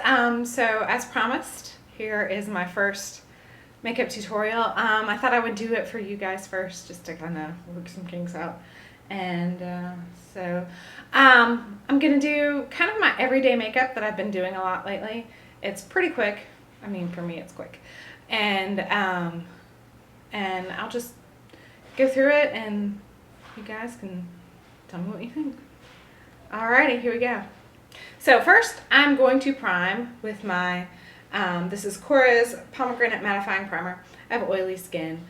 So as promised, here is my first makeup tutorial. I thought I would do it for you guys first, just to kind of work some kinks out. And I'm gonna do kind of my everyday makeup that I've been doing a lot lately. It's pretty quick. I mean, for me, it's quick. And I'll just go through it, and you guys can tell me what you think. Alrighty, here we go. So first, I'm going to prime with my, this is Korres Pomegranate Mattifying Primer. I have oily skin,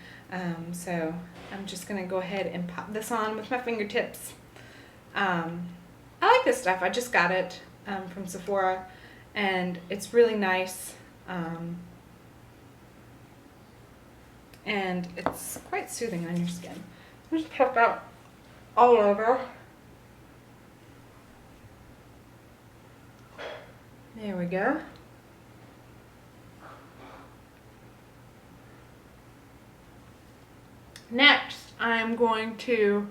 so I'm just going to go ahead and pop this on with my fingertips. I like this stuff. I just got it from Sephora, and it's really nice, and it's quite soothing on your skin. Just pop that all over. There we go. Next, I'm going to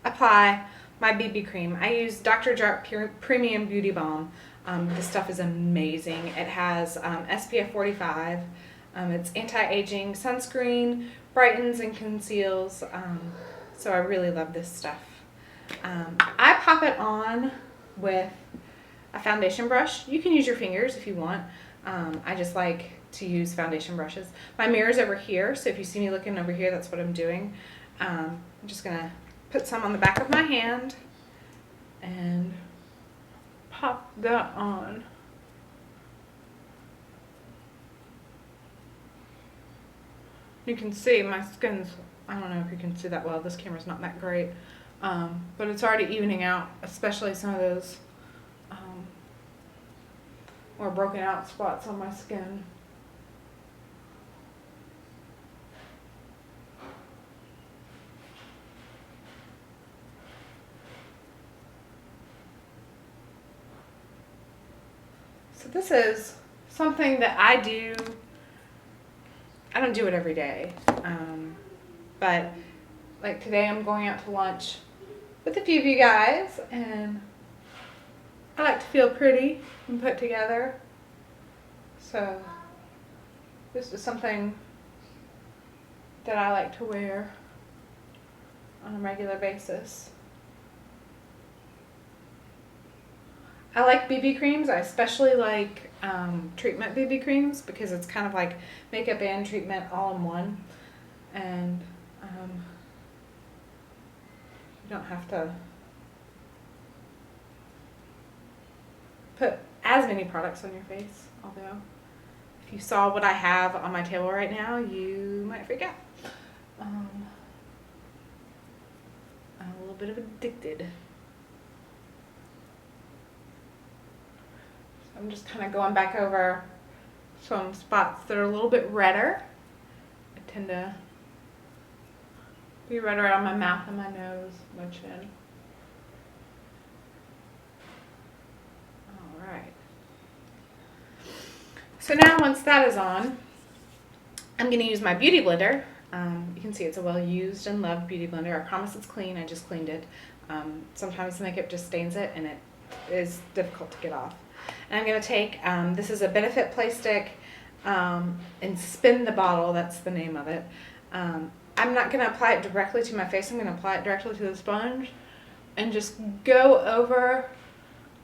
apply my BB cream. I use Dr. Jart Premium Beauty Balm. This stuff is amazing. It has SPF 45. It's anti-aging sunscreen, brightens and conceals. So I really love this stuff. I pop it on with a foundation brush. You can use your fingers if you want. I just like to use foundation brushes. My mirror's over here, so if you see me looking over here, that's what I'm doing. I'm just gonna put some on the back of my hand and pop that on. You can see my skin's, I don't know if you can see that well, this camera's not that great, but it's already evening out, especially some of those more broken out spots on my skin. So this is something that I do. I don't do it every day, but like today I'm going out to lunch with a few of you guys, and I like to feel pretty and put together. So this is something that I like to wear on a regular basis. I like BB creams. I especially like treatment BB creams because it's kind of like makeup and treatment all in one. And you don't have to put as many products on your face, although if you saw what I have on my table right now, you might freak out. I'm a little bit of addicted. So I'm just kind of going back over some spots that are a little bit redder. I tend to be redder on my mouth and my nose, my chin. So now once that is on, I'm going to use my Beauty Blender. You can see it's a well-used and loved Beauty Blender. I promise it's clean. I just cleaned it. Sometimes the makeup just stains it, and it is difficult to get off. And I'm going to take, this is a Benefit Play Stick, and spin the bottle. That's the name of it. I'm not going to apply it directly to my face. I'm going to apply it directly to the sponge and just go over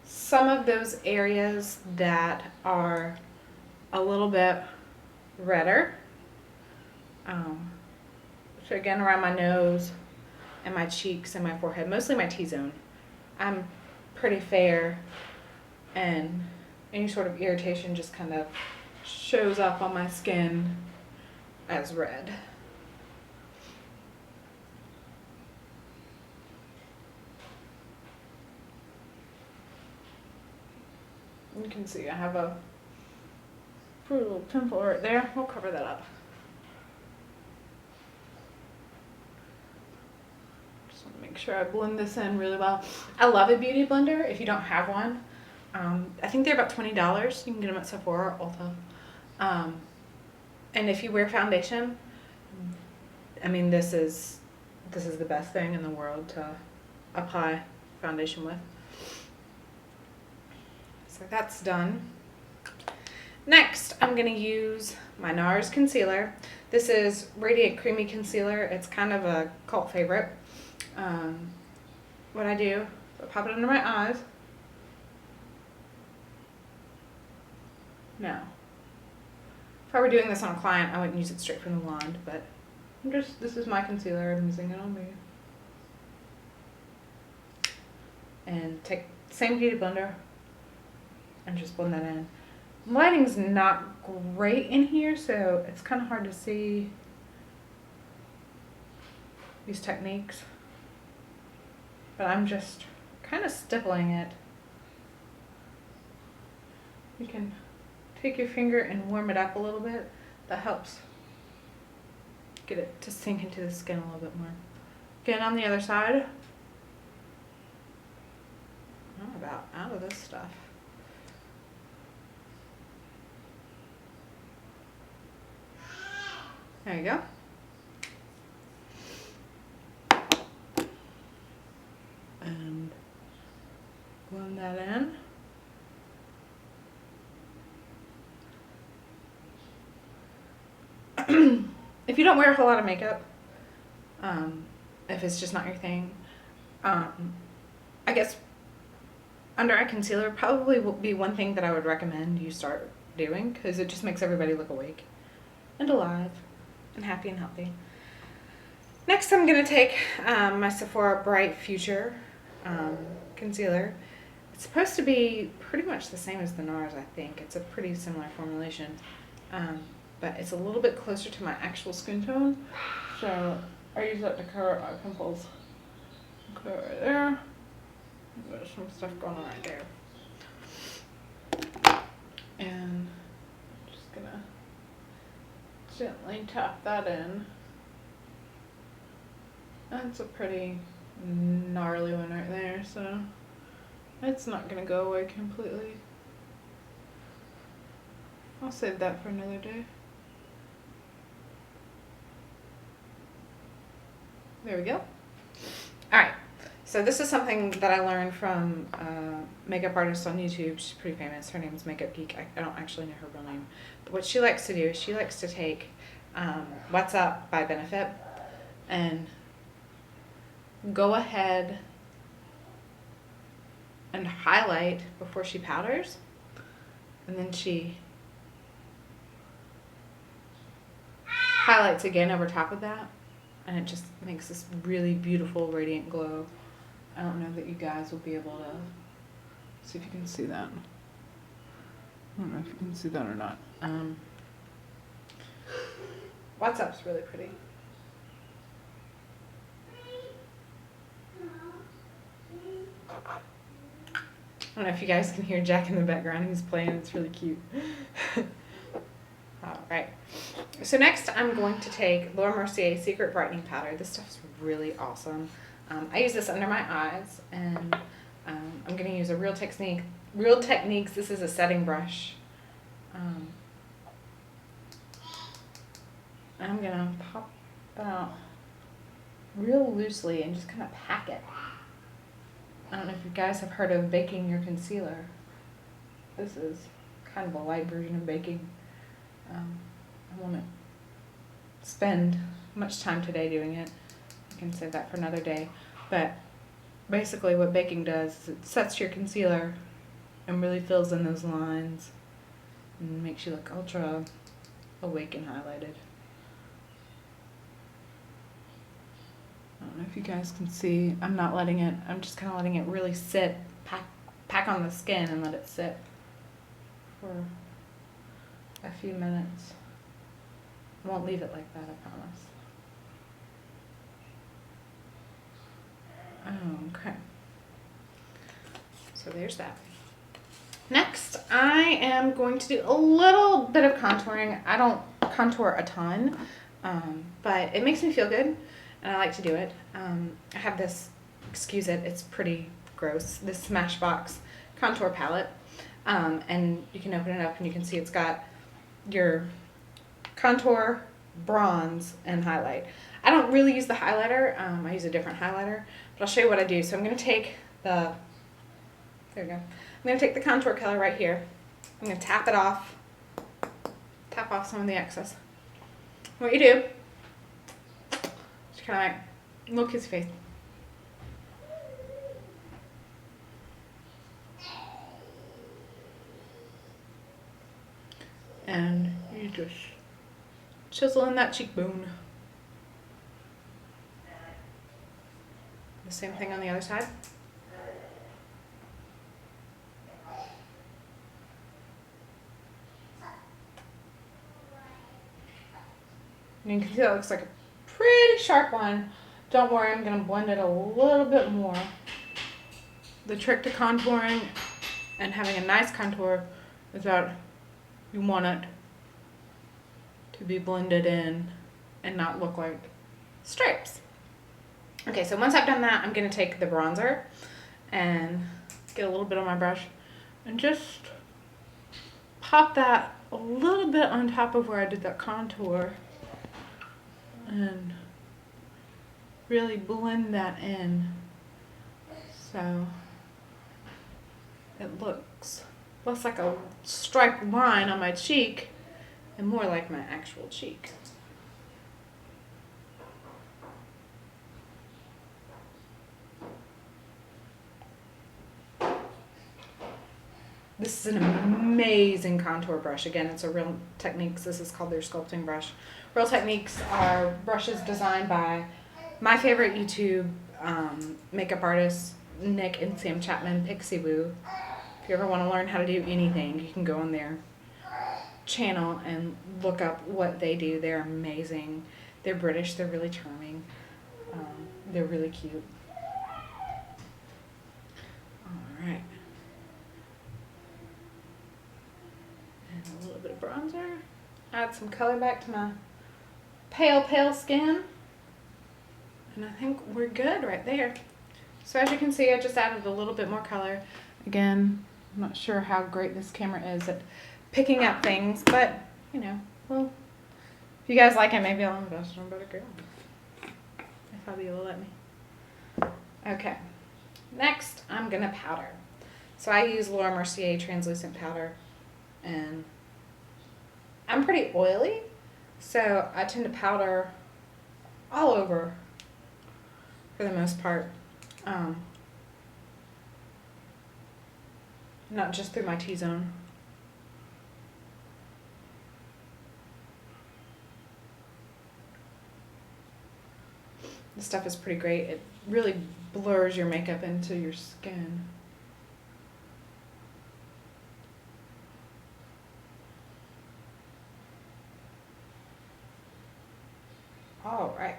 some of those areas that are a little bit redder. So again, around my nose and my cheeks and my forehead, mostly my T-zone. I'm pretty fair, and any sort of irritation just kind of shows up on my skin as red. You can see I have a pretty little pimple right there. We'll cover that up. Just want to make sure I blend this in really well. I love a Beauty Blender. If you don't have one, I think they're about $20. You can get them at Sephora or Ulta. And if you wear foundation, I mean, this is the best thing in the world to apply foundation with. So that's done. Next, I'm going to use my NARS concealer. This is Radiant Creamy Concealer. It's kind of a cult favorite. What I do, I pop it under my eyes. Now, if I were doing this on a client, I wouldn't use it straight from the wand, but this is my concealer. I'm using it on me. And take the same beauty blender and just blend that in. Lighting's not great in here, so it's kind of hard to see these techniques. But I'm just kind of stippling it. You can take your finger and warm it up a little bit. That helps get it to sink into the skin a little bit more. Again, on the other side. I'm about out of this stuff. There you go. And blend that in. If you don't wear a whole lot of makeup, if it's just not your thing, I guess under eye concealer probably will be one thing that I would recommend you start doing, because it just makes everybody look awake and alive and happy and healthy. Next, I'm going to take my Sephora Bright Future concealer. It's supposed to be pretty much the same as the NARS, I think. It's a pretty similar formulation, but it's a little bit closer to my actual skin tone. So I use that to cover eye pimples. Okay, right there. There's some stuff going on right there. And just gonna gently tap that in. That's a pretty gnarly one right there, so it's not gonna go away completely. I'll save that for another day. There we go. Alright, so this is something that I learned from a makeup artist on YouTube. She's pretty famous. Her name's Makeup Geek. I don't actually know her real name. But what she likes to do is she likes to take What's Up by Benefit and go ahead and highlight before she powders. And then she highlights again over top of that. And it just makes this really beautiful radiant glow. I don't know that you guys will be able to see if you can see that. I don't know if you can see that or not. What's Up's really pretty. I don't know if you guys can hear Jack in the background. He's playing. It's really cute. All right. So next I'm going to take Laura Mercier Secret Brightening Powder. This stuff's really awesome. I use this under my eyes, and I'm going to use a Real Techniques. This is a setting brush. I'm going to pop that out real loosely and just kind of pack it. I don't know if you guys have heard of baking your concealer. This is kind of a light version of baking. I won't spend much time today doing it. I can save that for another day. But basically what baking does is it sets your concealer and really fills in those lines and makes you look ultra awake and highlighted. I don't know if you guys can see. I'm just kind of letting it really sit, pack on the skin and let it sit for a few minutes. I won't leave it like that, I promise. Okay. So there's that. Next, I am going to do a little bit of contouring. I don't contour a ton, but it makes me feel good, and I like to do it. I have this, excuse it, it's pretty gross, this Smashbox contour palette, and you can open it up and you can see it's got your contour, bronze, and highlight. I don't really use the highlighter. I use a different highlighter, but I'll show you what I do. So I'm going to take the There we go. I'm going to take the contour color right here. I'm going to tap it off. Tap off some of the excess. What you do, just kind of like, look his face. And you just chisel in that cheekbone. The same thing on the other side. And you can see that looks like a pretty sharp line. Don't worry, I'm going to blend it a little bit more. The trick to contouring and having a nice contour is that you want it to be blended in and not look like stripes. Okay, so once I've done that, I'm going to take the bronzer and get a little bit on my brush and just pop that a little bit on top of where I did that contour and really blend that in so it looks less like a striped line on my cheek and more like my actual cheek. This is an amazing contour brush. Again, it's a Real Techniques. This is called their sculpting brush. Real Techniques are brushes designed by my favorite YouTube makeup artists, Nick and Sam Chapman, Pixie Woo. If you ever want to learn how to do anything, you can go on their channel and look up what they do. They're amazing. They're British. They're really charming. They're really cute. All right. And a little bit of bronzer. Add some color back to my pale skin. And I think we're good right there. So as you can see, I just added a little bit more color. Again, I'm not sure how great this camera is at picking up things, but, you know, well, if you guys like it, maybe I'll invest in a better camera. If Abby will let me. Okay. Next, I'm going to powder. So I use Laura Mercier translucent powder, and I'm pretty oily, so I tend to powder all over for the most part. Not just through my T-zone. This stuff is pretty great. It really blurs your makeup into your skin. All right,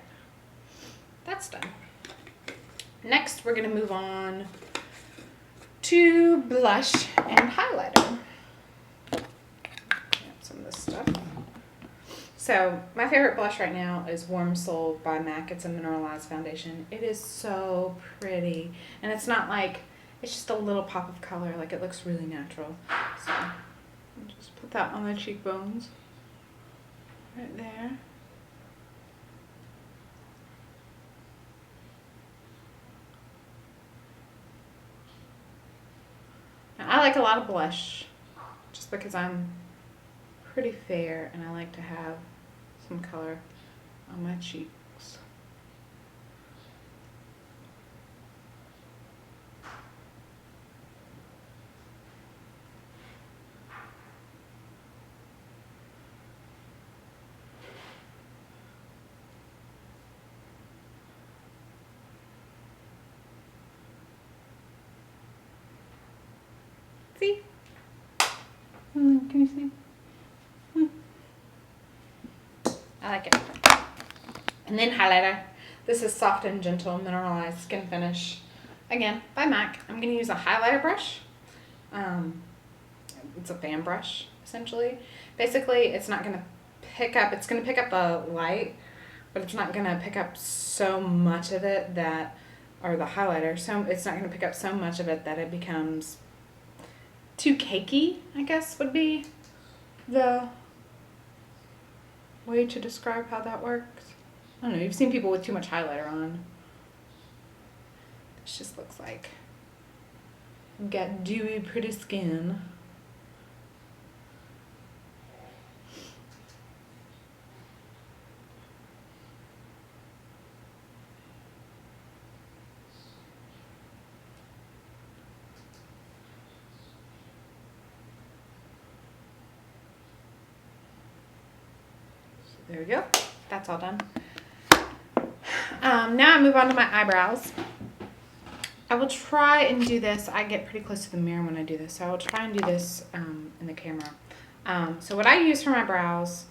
that's done. Next, we're gonna move on to blush and highlighter. Some of this stuff. So my favorite blush right now is Warm Soul by MAC. It's a mineralized foundation. It is so pretty, and it's not like, it's just a little pop of color. Like, it looks really natural. So I'll just put that on the cheekbones right there. Now, I like a lot of blush just because I'm pretty fair and I like to have some color on my cheeks. See? Can you see? I like it. And then highlighter. This is Soft and Gentle Mineralized Skin Finish. Again, by MAC. I'm going to use a highlighter brush. It's a fan brush, essentially. Basically, it's not going to pick up, it's going to pick up the light, but it's not going to pick up so much of it that, or the highlighter, so it's not going to pick up so much of it that it becomes too cakey, I guess would be the way to describe how that works. I don't know, you've seen people with too much highlighter on. This just looks like We've got dewy, pretty skin. There we go. That's all done. Now I move on to my eyebrows. I will try and do this. I get pretty close to the mirror when I do this, so I will try and do this in the camera. So what I use for my brows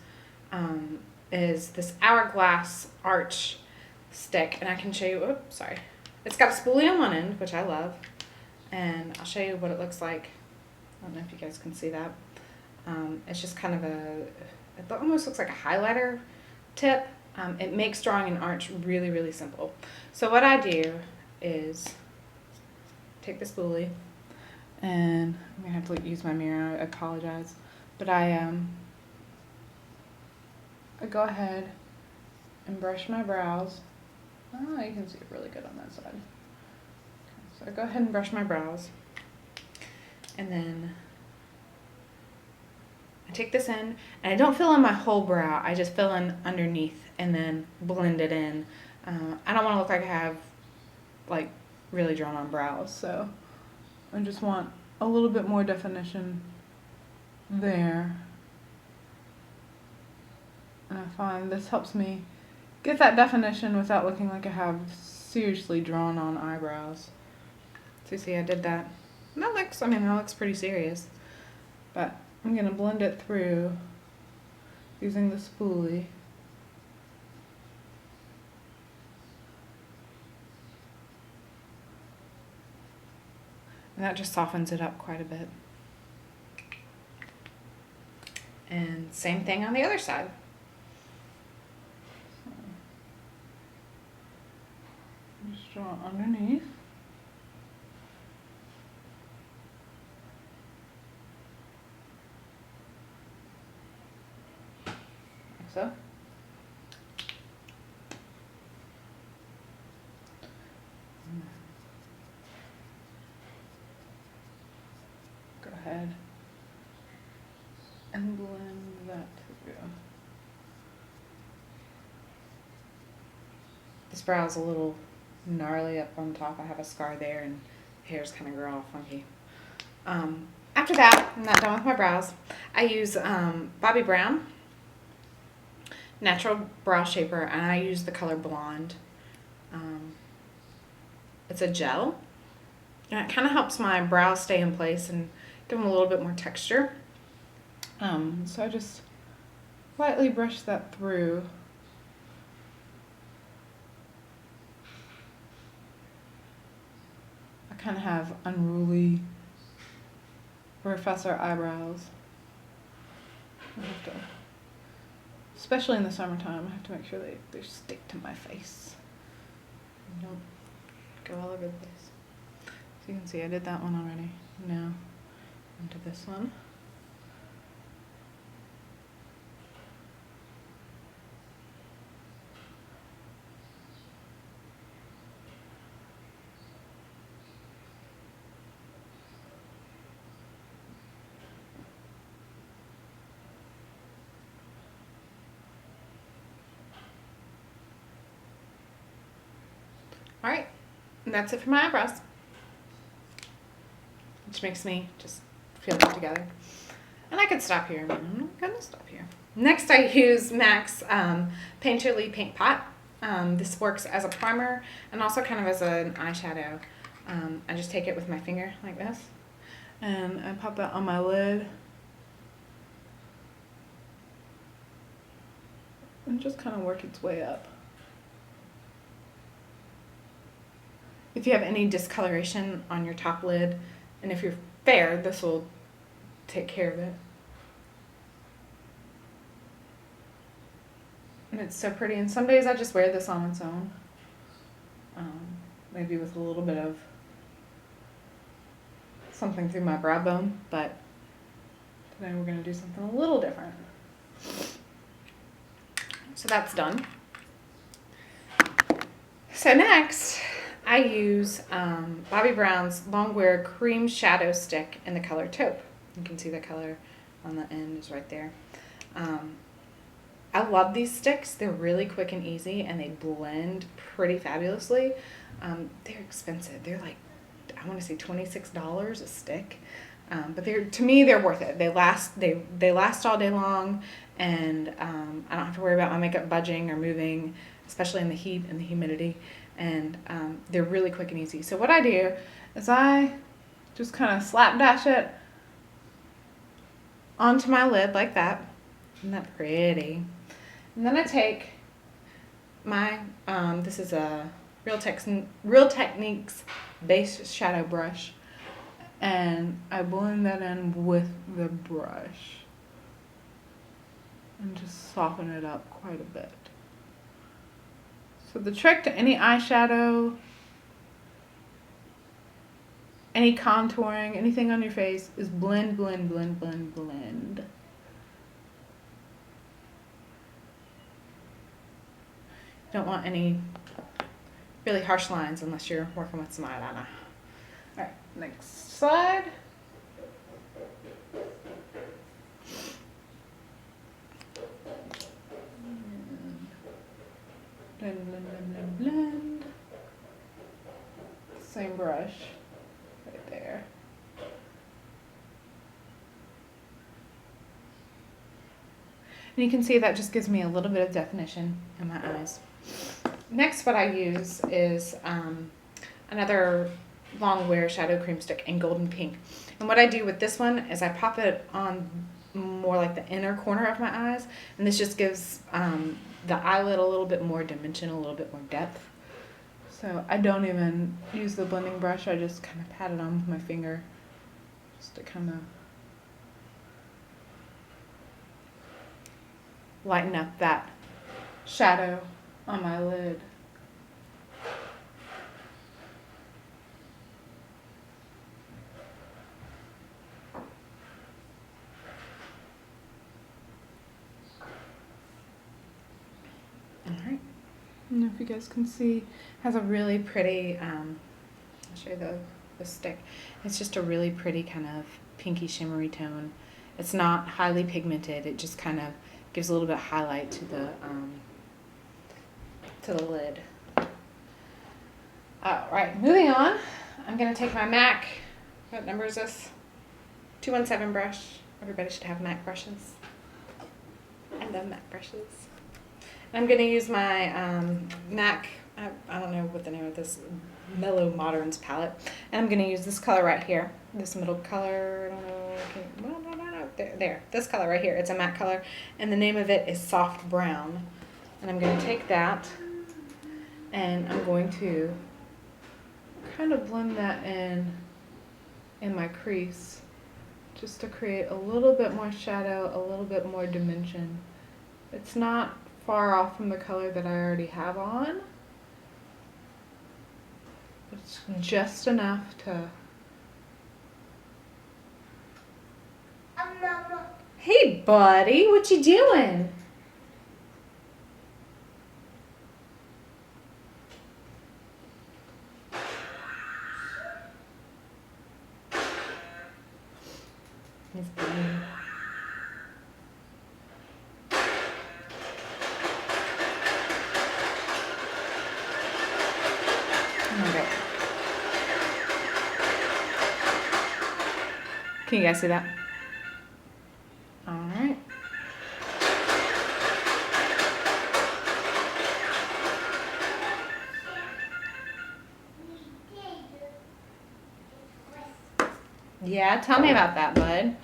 is this Hourglass Arch stick, and I can show you. Oops, sorry. It's got a spoolie on one end, which I love, and I'll show you what it looks like. I don't know if you guys can see that. It's just kind of it almost looks like a highlighter tip. It makes drawing an arch really, really simple. So what I do is take the spoolie, and I'm gonna have to use my mirror. I apologize, but I go ahead and brush my brows. Oh, you can see it really good on that side. So I go ahead and brush my brows, and then I take this in, and I don't fill in my whole brow. I just fill in underneath and then blend it in. I don't want to look like I have like really drawn on brows, so I just want a little bit more definition there. And I find this helps me get that definition without looking like I have seriously drawn on eyebrows. So you see I did that. And that looks pretty serious. But I'm going to blend it through using the spoolie. And that just softens it up quite a bit. And same thing on the other side. Just draw underneath. Like so. Go ahead and blend that through. This brow is a little gnarly up on top. I have a scar there and hairs kind of grow all funky. After that, I'm not done with my brows. I use Bobbi Brown Natural Brow Shaper, and I use the color Blonde. It's a gel, and it kind of helps my brows stay in place and give them a little bit more texture. So I just lightly brush that through. I kind of have unruly professor eyebrows. I have to, especially in the summertime, I have to make sure they stick to my face and don't go all over the place. So you can see I did that one already. Now onto this one. All right, and that's it for my eyebrows, which makes me just feel put together. And I could stop here, but I'm not gonna stop here. Next, I use MAC's Painterly Paint Pot. This works as a primer and also kind of as an eyeshadow. I just take it with my finger like this, and I pop that on my lid. And just kind of work its way up. If you have any discoloration on your top lid, and if you're fair, this will take care of it. And it's so pretty, and some days I just wear this on its own. Maybe with a little bit of something through my brow bone, but today we're going to do something a little different. So that's done. So next, I use Bobbi Brown's Longwear Cream Shadow Stick in the color Taupe. You can see the color on the end is right there. I love these sticks. They're really quick and easy, and they blend pretty fabulously. They're expensive. They're like, I want to say $26 a stick. But to me, they're worth it. They last all day long, and I don't have to worry about my makeup budging or moving, especially in the heat and the humidity. And they're really quick and easy. So what I do is I just kind of slapdash it onto my lid like that. Isn't that pretty? And then I take my, this is a Real Techniques base shadow brush, and I blend that in with the brush and just soften it up quite a bit. So the trick to any eyeshadow, any contouring, anything on your face is blend, blend, blend, blend, blend. You don't want any really harsh lines unless you're working with some eyeliner. Alright, next slide. Blend, blend, blend, blend, blend. Same brush right there. And you can see that just gives me a little bit of definition in my eyes. Next, what I use is another Longwear Shadow Cream Stick in Golden Pink. And what I do with this one is I pop it on more like the inner corner of my eyes, and this just gives the eyelid a little bit more dimension, a little bit more depth. So I don't even use the blending brush, I just kind of pat it on with my finger just to kind of lighten up that shadow on my lid. Alright, I don't know if you guys can see, it has a really pretty, I'll show you the stick. It's just a really pretty kind of pinky shimmery tone. It's not highly pigmented, it just kind of gives a little bit of highlight to the lid. Alright, moving on. I'm going to take my MAC, what number is this? 217 brush. Everybody should have MAC brushes. I love MAC brushes. And I'm going to use my MAC, I don't know what the name of this, Mellow Moderns palette. And I'm going to use this color right here. This middle color, I don't know, there, this color right here. It's a matte color, and the name of it is Soft Brown. And I'm going to take that, and I'm going to kind of blend that in my crease, just to create a little bit more shadow, a little bit more dimension. It's not far off from the color that I already have on. It's just enough to... Hey, buddy, what you doing? He's playing. Okay. Can you guys see that? All right. Yeah, tell me about that, bud.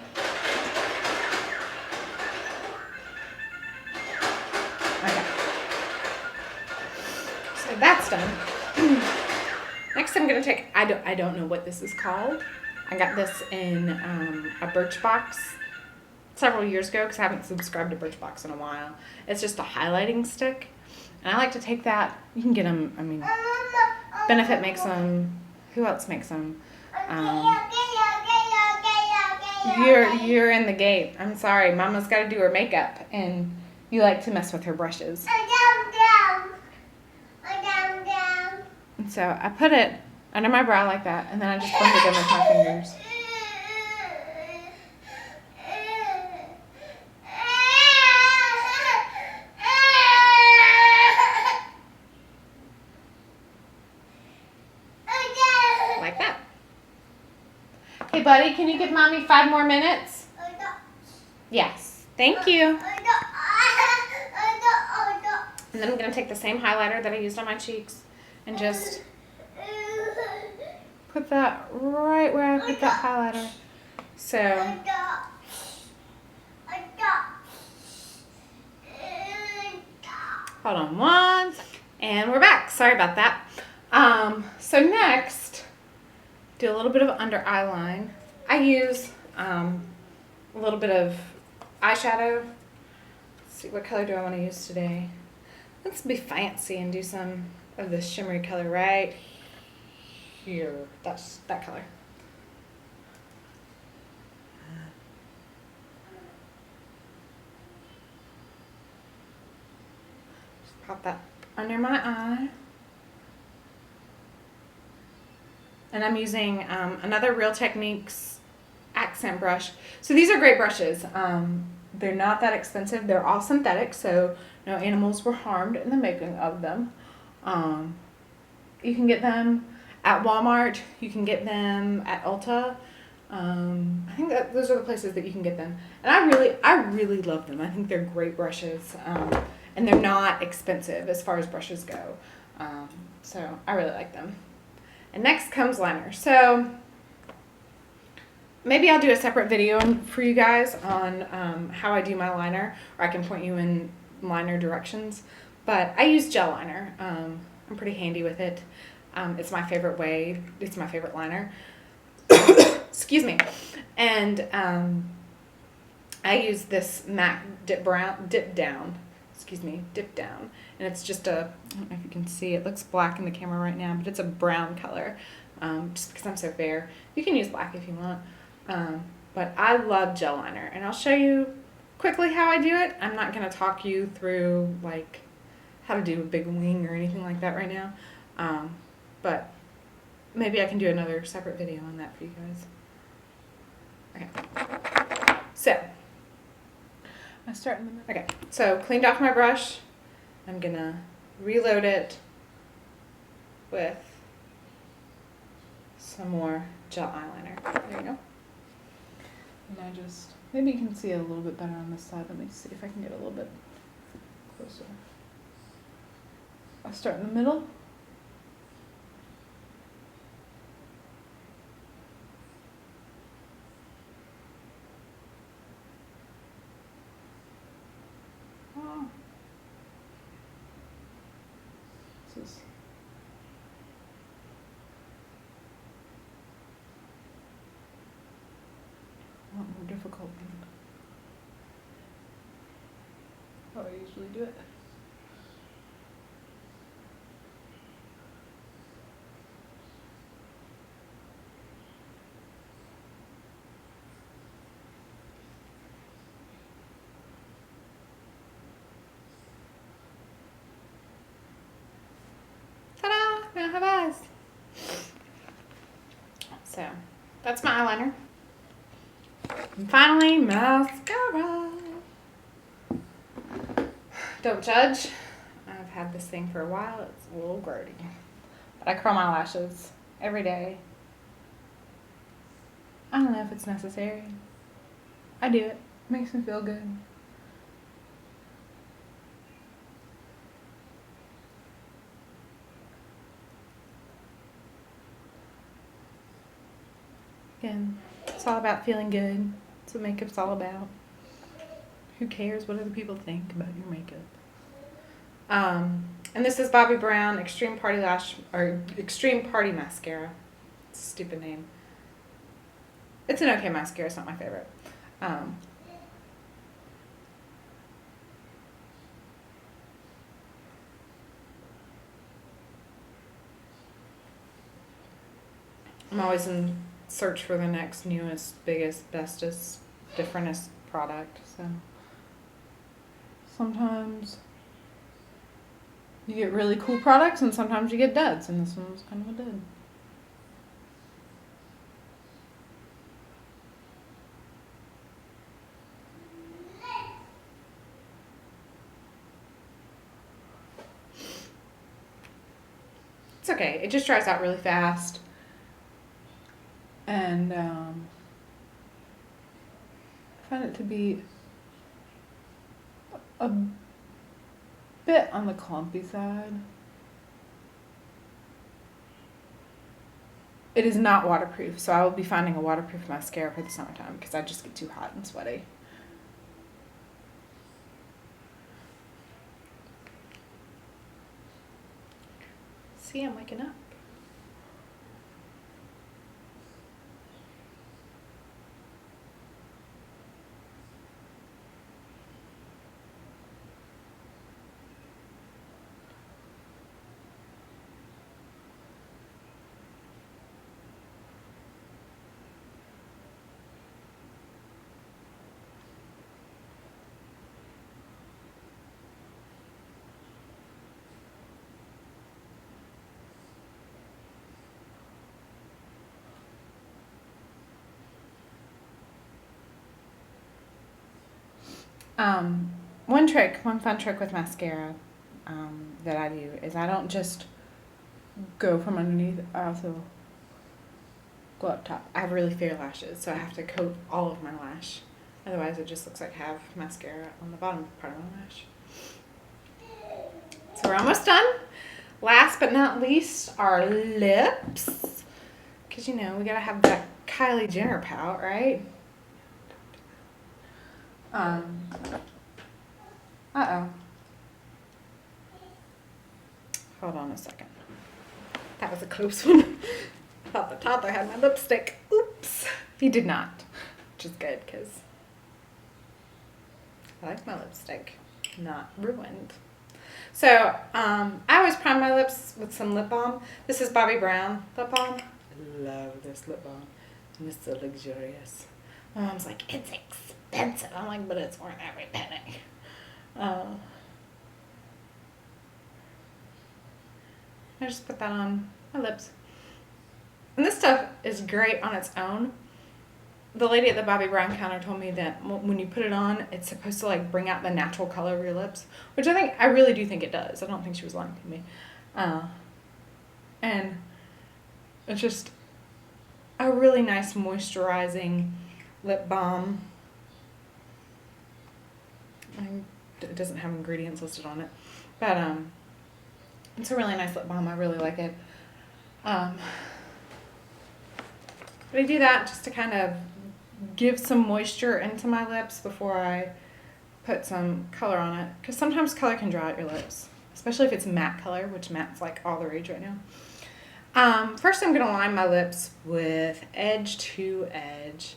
Okay. So that's done. Next I'm going to take, I don't know what this is called. I got this in a Birchbox several years ago because I haven't subscribed to Birchbox in a while. It's just a highlighting stick. And I like to take that. You can get them, I mean, Benefit makes them. Who else makes them? You're in the gate. I'm sorry. Mama's got to do her makeup, and you like to mess with her brushes. So I put it under my brow like that, and then I just blend it in with my fingers. Like that. Hey, buddy, can you give mommy 5 more minutes? Yes. Thank you. And then I'm going to take the same highlighter that I used on my cheeks and just put that right where I put that highlighter. So, hold on one second. And we're back. Sorry about that. So next, do a little bit of under eye line. I use a little bit of eyeshadow. Let's see, what color do I want to use today? Let's be fancy and do some of this shimmery color right here. That's that color. Just pop that under my eye. And I'm using another Real Techniques accent brush. So these are great brushes. They're not that expensive. They're all synthetic, so no animals were harmed in the making of them. You can get them at Walmart. You can get them at Ulta. I think that those are the places that you can get them. And I really love them. I think they're great brushes. And they're not expensive as far as brushes go. So I really like them. And next comes liner. So maybe I'll do a separate video for you guys on how I do my liner, or I can point you in liner directions. But I use gel liner. I'm pretty handy with it. It's my favorite way. It's my favorite liner. Excuse me. And I use this MAC Dip Down. And it's just I don't know if you can see, it looks black in the camera right now, but it's a brown color, just because I'm so fair. You can use black if you want, but I love gel liner, and I'll show you quickly how I do it. I'm not going to talk you through like how to do a big wing or anything like that right now, but maybe I can do another separate video on that for you guys. Okay, so I start in the middle. Okay, so cleaned off my brush. I'm gonna reload it with some more gel eyeliner. There you go. And I just, maybe you can see it a little bit better on this side. Let me see if I can get a little bit closer. I start in the middle. This is a lot more difficult than how I usually do it. Ta-da! Now I have eyes. So, that's my eyeliner. And finally, mascara. Don't judge. I've had this thing for a while. It's a little grody. But I curl my lashes every day. I don't know if it's necessary. I do it. It makes me feel good. Again, it's all about feeling good. That's what makeup's all about. Who cares what other people think about your makeup? And this is Bobbi Brown Extreme Party Mascara. It's a stupid name. It's an okay mascara. It's not my favorite. I'm always in search for the next, newest, biggest, bestest, differentest product. So sometimes You get really cool products and sometimes you get duds, and this one was kind of a dud. It's okay. It just dries out really fast. And I find it to be a bit on the clumpy side. It is not waterproof, so I will be finding a waterproof mascara for the summertime because I just get too hot and sweaty. See, I'm waking up. One fun trick with mascara that I do is I don't just go from underneath. I also go up top. I have really fair lashes, so I have to coat all of my lash. Otherwise, it just looks like I have mascara on the bottom part of my lash. So we're almost done. Last but not least, our lips. Because, you know, we got to have that Kylie Jenner pout, right? Uh-oh. Hold on a second. That was a close one. I thought the toddler had my lipstick. Oops. He did not, which is good because I like my lipstick not ruined. So, I always prime my lips with some lip balm. This is Bobbi Brown lip balm. I love this lip balm. And it's so luxurious. My mom's like, it's expensive. I'm like, but it's worth every penny. I just put that on my lips. And this stuff is great on its own. The lady at the Bobbi Brown counter told me that when you put it on, it's supposed to like bring out the natural color of your lips, which I really do think it does. I don't think she was lying to me. And it's just a really nice moisturizing lip balm. It doesn't have ingredients listed on it, but it's a really nice lip balm. I really like it. But I do that just to kind of give some moisture into my lips before I put some color on it. Because sometimes color can dry out your lips, especially if it's matte color, which matte's like all the rage right now. First I'm going to line my lips with Edge to Edge.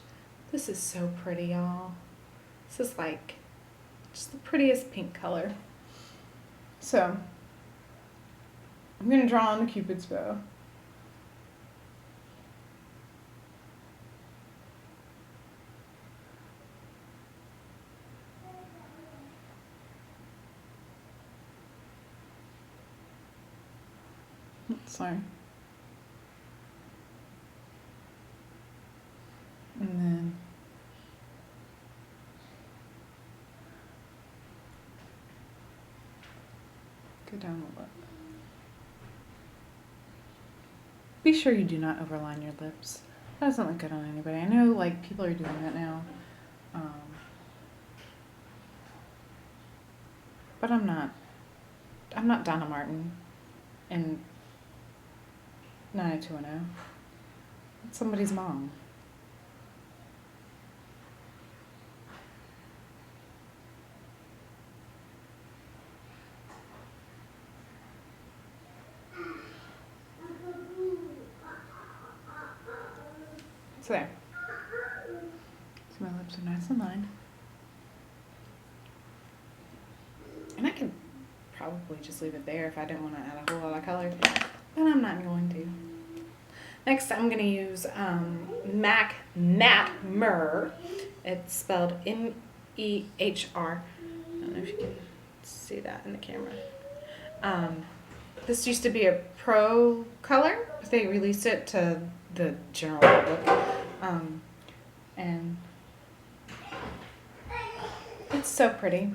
This is so pretty, y'all. This is like just the prettiest pink color. So I'm going to draw on the Cupid's bow. Sorry. And then go down the lip. Be sure you do not overline your lips. That doesn't look good on anybody. I know like people are doing that now. But I'm not Donna Martin in 90210. It's somebody's mom. So there. So my lips are nice and lined. And I could probably just leave it there if I didn't want to add a whole lot of color, but I'm not going to. Next, I'm going to use MAC Matte Myrrh. It's spelled M-E-H-R. I don't know if you can see that in the camera. This used to be a pro color, but they released it to the general public. And it's so pretty.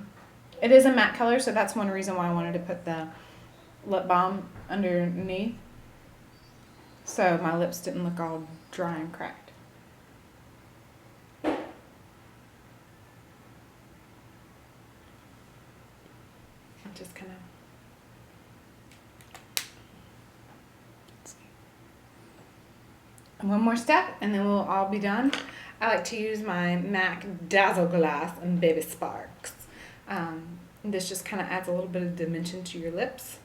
It is a matte color, so that's one reason why I wanted to put the lip balm underneath, so my lips didn't look all dry and cracked. I'm just kind of... And one more step, and then we'll all be done. I like to use my MAC Dazzle Glass and Baby Sparks. This just kind of adds a little bit of dimension to your lips.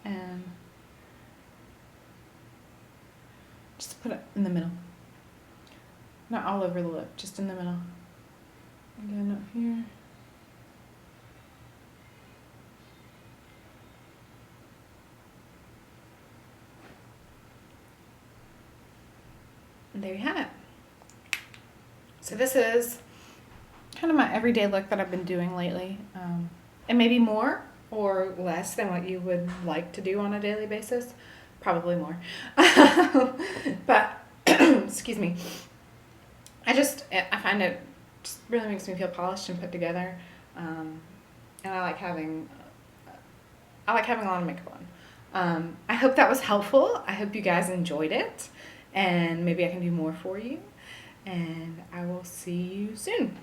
And just put it in the middle. Not all over the lip, just in the middle. Again, up here. And there you have it. So this is kind of my everyday look that I've been doing lately. And maybe more or less than what you would like to do on a daily basis. Probably more. But, excuse me. I find it just really makes me feel polished and put together. And I like having a lot of makeup on. I hope that was helpful. I hope you guys enjoyed it. And maybe I can do more for you. And I will see you soon.